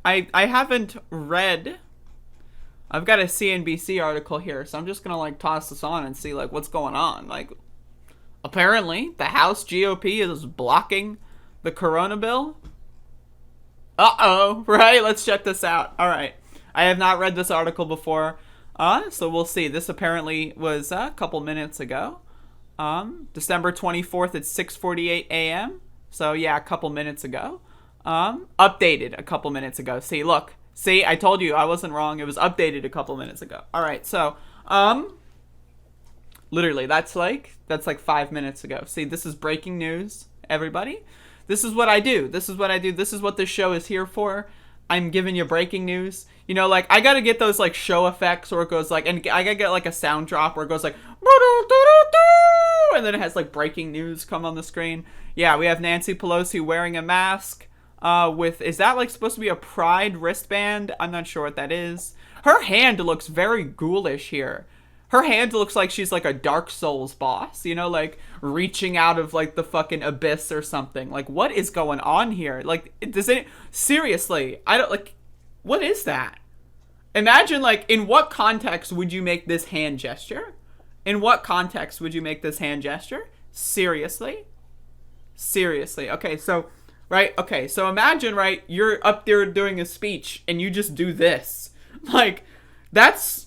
I haven't read. I've got a CNBC article here, so I'm just gonna like toss this on and see like what's going on. Like, apparently, the House GOP is blocking the Corona bill. Uh-oh, right? Let's check this out. All right. I have not read this article before, so we'll see. This apparently was a couple minutes ago. December 24th at 6:48 a.m. So, yeah, a couple minutes ago. Updated a couple minutes ago. See, look. See, I told you I wasn't wrong. It was updated a couple minutes ago. All right, so, literally, that's like 5 minutes ago. See, this is breaking news, everybody. This is what I do. This is what I do. This is what this show is here for. I'm giving you breaking news. You know, like, I gotta get those, like, show effects where it goes, like, and I gotta get, like, a sound drop where it goes, like, and then it has, like, breaking news come on the screen. Yeah, we have Nancy Pelosi wearing a mask with, is that, like, supposed to be a pride wristband? I'm not sure what that is. Her hand looks very ghoulish here. Her hand looks like she's like a Dark Souls boss, you know, like reaching out of like the fucking abyss or something. Like, what is going on here? Like, does it seriously? I don't like. What is that? Imagine like in what context would you make this hand gesture? In what context would you make this hand gesture? Seriously? Seriously. Okay, so right. Okay, so imagine right. You're up there doing a speech and you just do this. Like, that's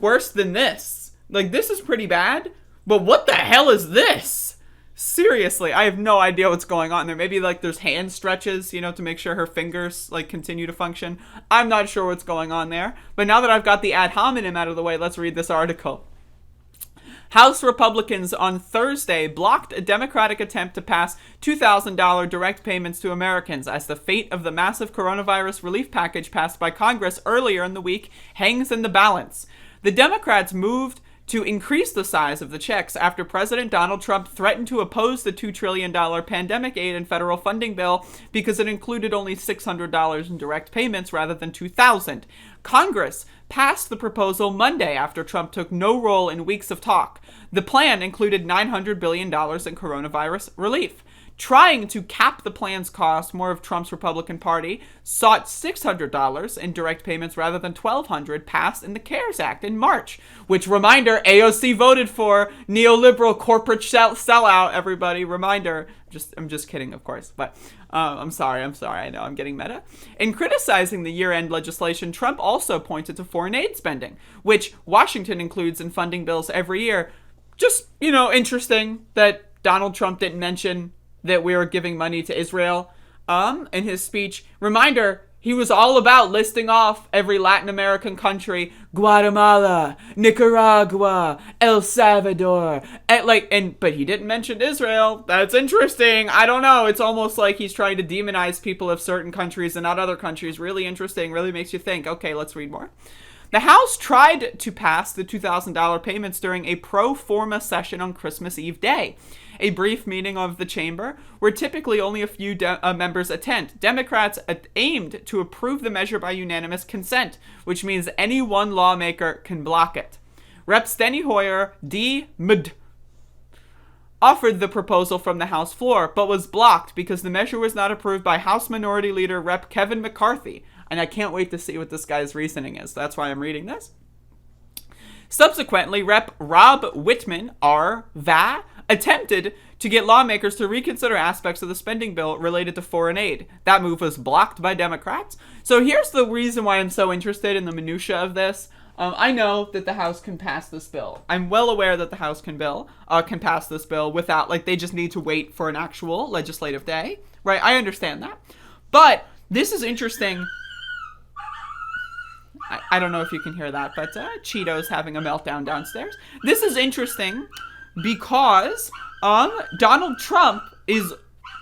worse than this. Like, this is pretty bad, but what the hell is this? Seriously, I have no idea what's going on there. Maybe, like, there's hand stretches, you know, to make sure her fingers, like, continue to function. I'm not sure what's going on there. But now that I've got the ad hominem out of the way, let's read this article. House Republicans on Thursday blocked a Democratic attempt to pass $2,000 direct payments to Americans as the fate of the massive coronavirus relief package passed by Congress earlier in the week hangs in the balance. The Democrats moved to increase the size of the checks after President Donald Trump threatened to oppose the $2 trillion pandemic aid and federal funding bill because it included only $600 in direct payments rather than $2,000. Congress passed the proposal Monday after Trump took no role in weeks of talk. The plan included $900 billion in coronavirus relief. Trying to cap the plan's cost, more of Trump's Republican Party sought $600 in direct payments rather than $1,200 passed in the CARES Act in March, which, reminder, AOC voted for. Neoliberal corporate sellout, everybody. Reminder. I'm just kidding, of course, but I'm sorry. I know I'm getting meta. In criticizing the year-end legislation, Trump also pointed to foreign aid spending, which Washington includes in funding bills every year. Just, you know, interesting that Donald Trump didn't mention that we were giving money to Israel in his speech. Reminder, he was all about listing off every Latin American country: Guatemala, Nicaragua, El Salvador, but he didn't mention Israel. That's interesting. I don't know. It's almost like he's trying to demonize people of certain countries and not other countries. Really interesting. Really makes you think. Okay, let's read more. The House tried to pass the $2,000 payments during a pro forma session on Christmas Eve day, a brief meeting of the chamber where typically only a few members attend. Democrats aimed to approve the measure by unanimous consent, which means any one lawmaker can block it. Rep. Steny Hoyer D. Md. offered the proposal from the House floor, but was blocked because the measure was not approved by House Minority Leader Rep. Kevin McCarthy. And I can't wait to see what this guy's reasoning is. That's why I'm reading this. Subsequently, Rep. Rob Whitman, R.Va., attempted to get lawmakers to reconsider aspects of the spending bill related to foreign aid. That move was blocked by Democrats. So here's the reason why I'm so interested in the minutia of this. I know that the House can pass this bill. I'm well aware that the House can pass this bill without, like, they just need to wait for an actual legislative day, right? I understand that. But this is interesting. I don't know if you can hear that, but Cheeto's having a meltdown downstairs. This is interesting because Donald Trump is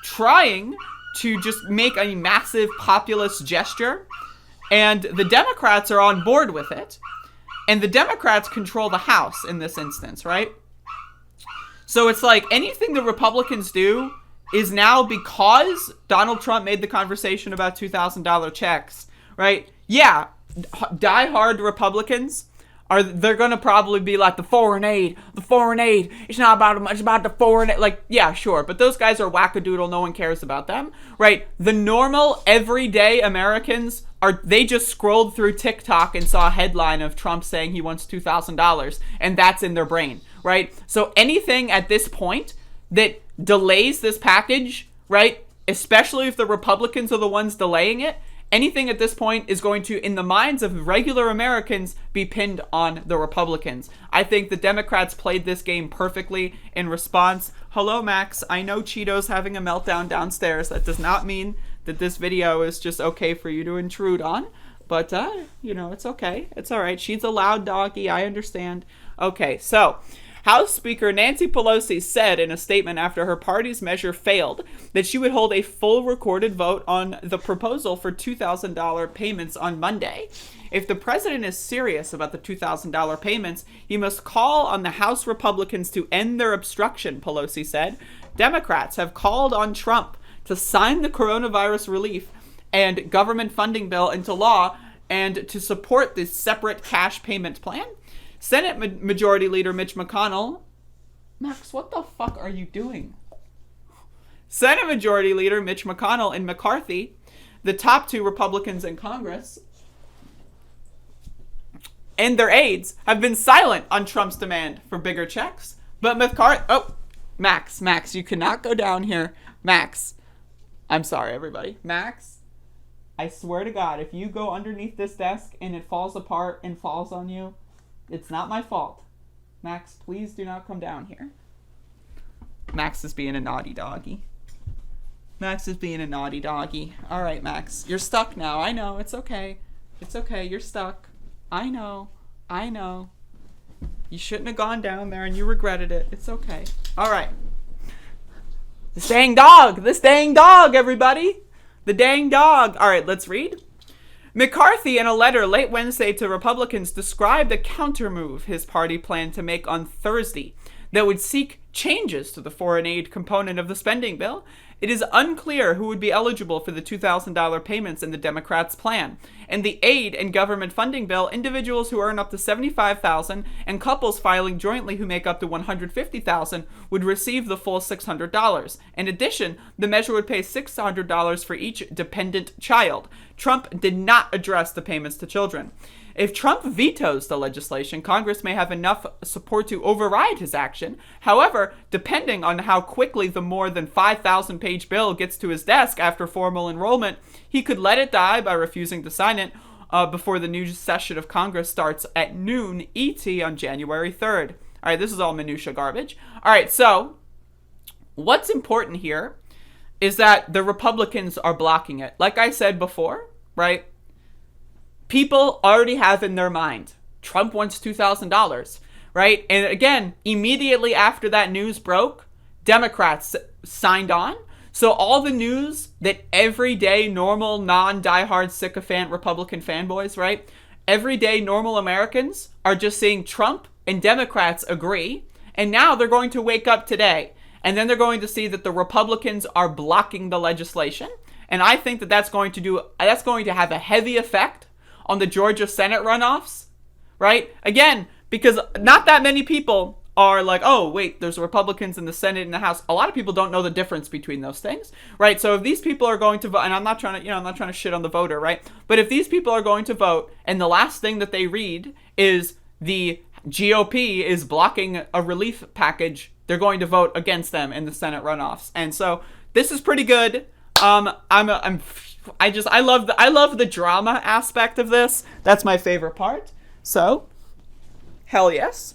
trying to just make a massive populist gesture, and the Democrats are on board with it, and the Democrats control the House in this instance, right? So it's like anything the Republicans do is now because Donald Trump made the conversation about $2,000 checks, right? Yeah, die-hard Republicans they're gonna probably be like the foreign aid. It's not about much about the foreign aid. Like, yeah, sure, but those guys are wackadoodle. No one cares about them, right? The normal, everyday Americans they just scrolled through TikTok and saw a headline of Trump saying he wants $2,000, and that's in their brain, right? So anything at this point that delays this package, right, especially if the Republicans are the ones delaying it, anything at this point is going to, in the minds of regular Americans, be pinned on the Republicans. I think the Democrats played this game perfectly in response. Hello, Max. I know Cheeto's having a meltdown downstairs. That does not mean that this video is just okay for you to intrude on. But, it's okay. It's all right. She's a loud doggy. I understand. Okay, so House Speaker Nancy Pelosi said in a statement after her party's measure failed that she would hold a full recorded vote on the proposal for $2,000 payments on Monday. If the president is serious about the $2,000 payments, he must call on the House Republicans to end their obstruction, Pelosi said. Democrats have called on Trump to sign the coronavirus relief and government funding bill into law and to support this separate cash payment plan. Senate Majority Leader Mitch McConnell... Max, what the fuck are you doing? Senate Majority Leader Mitch McConnell and McCarthy, the top two Republicans in Congress, and their aides have been silent on Trump's demand for bigger checks. But McCarthy... Oh, Max, you cannot go down here. Max, I'm sorry, everybody. Max, I swear to God, if you go underneath this desk and it falls apart and falls on you, it's not my fault. Max, please do not come down here. Max is being a naughty doggy. All right, Max. You're stuck now. I know. It's okay. You're stuck. I know. You shouldn't have gone down there and you regretted it. It's okay. All right. This dang dog, everybody. The dang dog. All right, let's read. McCarthy, in a letter late Wednesday to Republicans, described a countermove his party planned to make on Thursday that would seek changes to the foreign aid component of the spending bill. It is unclear who would be eligible for the $2,000 payments in the Democrats' plan. In the aid and government funding bill, individuals who earn up to $75,000 and couples filing jointly who make up to $150,000 would receive the full $600. In addition, the measure would pay $600 for each dependent child. Trump did not address the payments to children. If Trump vetoes the legislation, Congress may have enough support to override his action. However, depending on how quickly the more than 5,000-page bill gets to his desk after formal enrollment, he could let it die by refusing to sign it before the new session of Congress starts at noon ET on January 3rd. All right, this is all minutia garbage. All right, so what's important here is that the Republicans are blocking it. Like I said before, right? People already have in their mind, Trump wants $2,000, right? And again, immediately after that news broke, Democrats signed on. So all the news that everyday normal, non-diehard sycophant Republican fanboys, right? Everyday normal Americans are just seeing Trump and Democrats agree. And now they're going to wake up today. And then they're going to see that the Republicans are blocking the legislation. And I think that that's going to have a heavy effect on the Georgia Senate runoffs, right? Again, because not that many people are like, oh, wait, there's Republicans in the Senate and the House. A lot of people don't know the difference between those things, right? So if these people are going to vote, and I'm not trying to shit on the voter, right? But if these people are going to vote and the last thing that they read is the GOP is blocking a relief package, they're going to vote against them in the Senate runoffs. And so this is pretty good. I love the drama aspect of this. That's my favorite part. So, hell yes.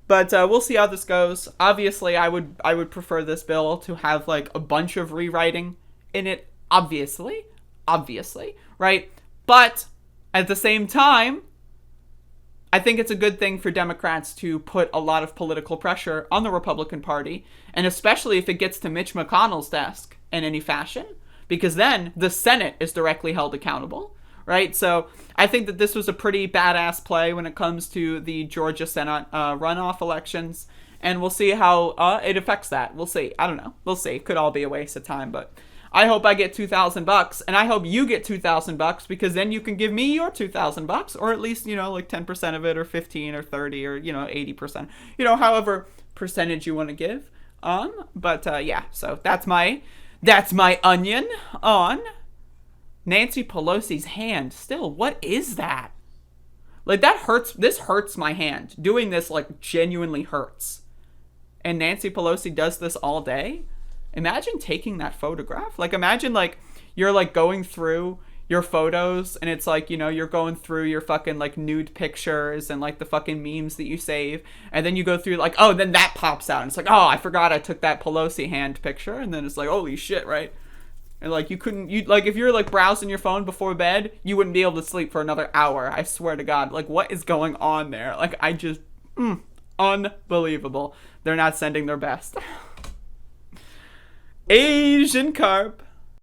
But we'll see how this goes. Obviously, I would prefer this bill to have like a bunch of rewriting in it. Obviously, right? But at the same time, I think it's a good thing for Democrats to put a lot of political pressure on the Republican Party, and especially if it gets to Mitch McConnell's desk in any fashion, because then the Senate is directly held accountable, right? So I think that this was a pretty badass play when it comes to the Georgia Senate runoff elections, and we'll see how it affects that. We'll see. I don't know. We'll see. It could all be a waste of time, but I hope I get $2,000, and I hope you get $2,000, because then you can give me your $2,000, or at least, like 10% of it, or 15, or 30, or 80%, however percentage you want to give. But yeah, so that's my onion on Nancy Pelosi's hand. Still, what is that? Like, that hurts. This hurts my hand. Doing this, like, genuinely hurts. And Nancy Pelosi does this all day. Imagine taking that photograph. Like, imagine, like, you're, like, going through your photos, and it's like, you're going through your fucking, like, nude pictures and, like, the fucking memes that you save. And then you go through, like, oh, then that pops out. And it's like, oh, I forgot I took that Pelosi hand picture. And then it's like, holy shit, right? And, like, if you're, like, browsing your phone before bed, you wouldn't be able to sleep for another hour. I swear to God. Like, what is going on there? Like, I just, unbelievable. They're not sending their best. Asian carp.